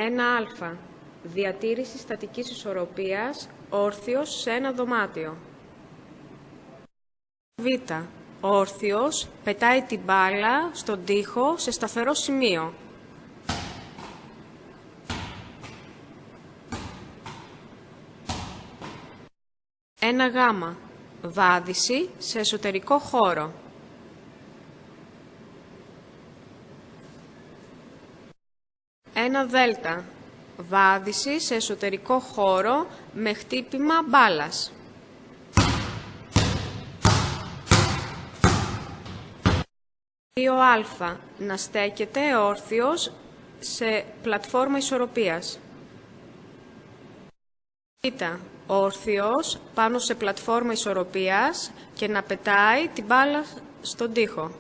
1α. Διατήρηση στατικής ισορροπίας, όρθιος σε ένα δωμάτιο. Β. Ο όρθιος πετάει την μπάλα στον τοίχο σε σταθερό σημείο. 1γ. Βάδιση σε εσωτερικό χώρο. 1δ. Βάδιση σε εσωτερικό χώρο με χτύπημα μπάλας. 2α. Να στέκεται όρθιος σε πλατφόρμα ισορροπίας. Β. Όρθιος πάνω σε πλατφόρμα ισορροπίας και να πετάει την μπάλα στον τοίχο.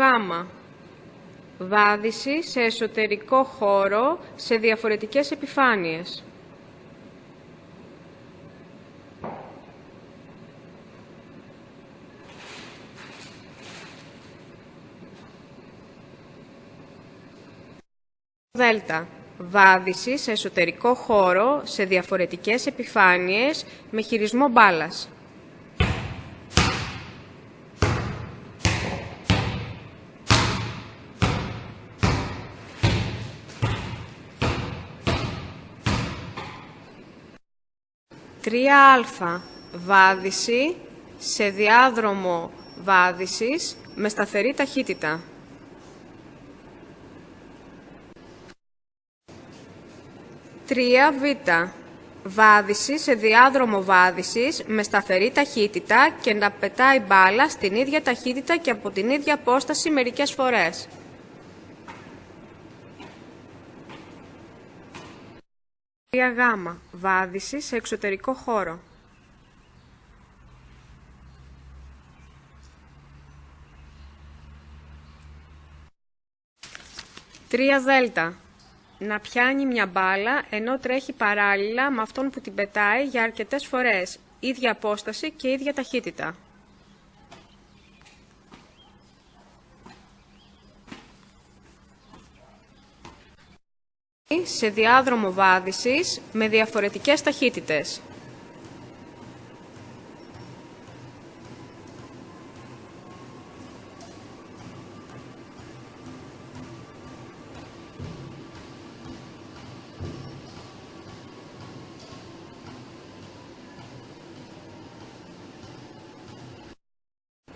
Γ. Βάδιση σε εσωτερικό χώρο σε διαφορετικές επιφάνειες. 2δ. Βάδιση σε εσωτερικό χώρο σε διαφορετικές επιφάνειες με χειρισμό μπάλας. 3α. Βάδιση σε διάδρομο βάδισης με σταθερή ταχύτητα. 3β. Βάδιση σε διάδρομο βάδισης με σταθερή ταχύτητα και να πετάει μπάλα στην ίδια ταχύτητα και από την ίδια απόσταση μερικές φορές. 3γ. Βάδιση σε εξωτερικό χώρο. 3δ. Να πιάνει μια μπάλα ενώ τρέχει παράλληλα με αυτόν που την πετάει για αρκετές φορές, ίδια απόσταση και ίδια ταχύτητα. Σε διάδρομο βάδισης με διαφορετικές ταχύτητες.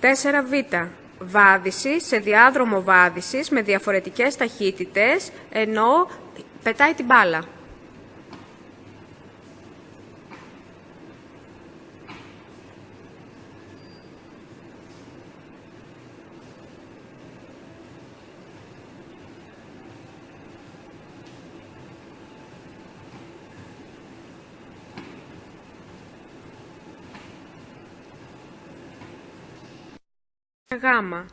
4β. Βάδιση σε διάδρομο βάδισης με διαφορετικές ταχύτητες ενώ πετάει την μπάλα. 4γ.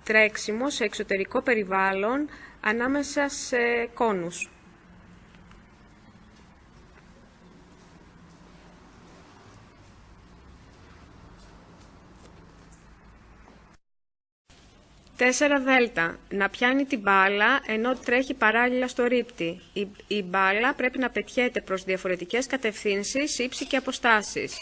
Τρέξιμο σε εξωτερικό περιβάλλον ανάμεσα σε κόνους. 4δ. Να πιάνει την μπάλα ενώ τρέχει παράλληλα στο ρίπτη. Η μπάλα πρέπει να πετιέται προς διαφορετικές κατευθύνσεις, ύψη και αποστάσεις.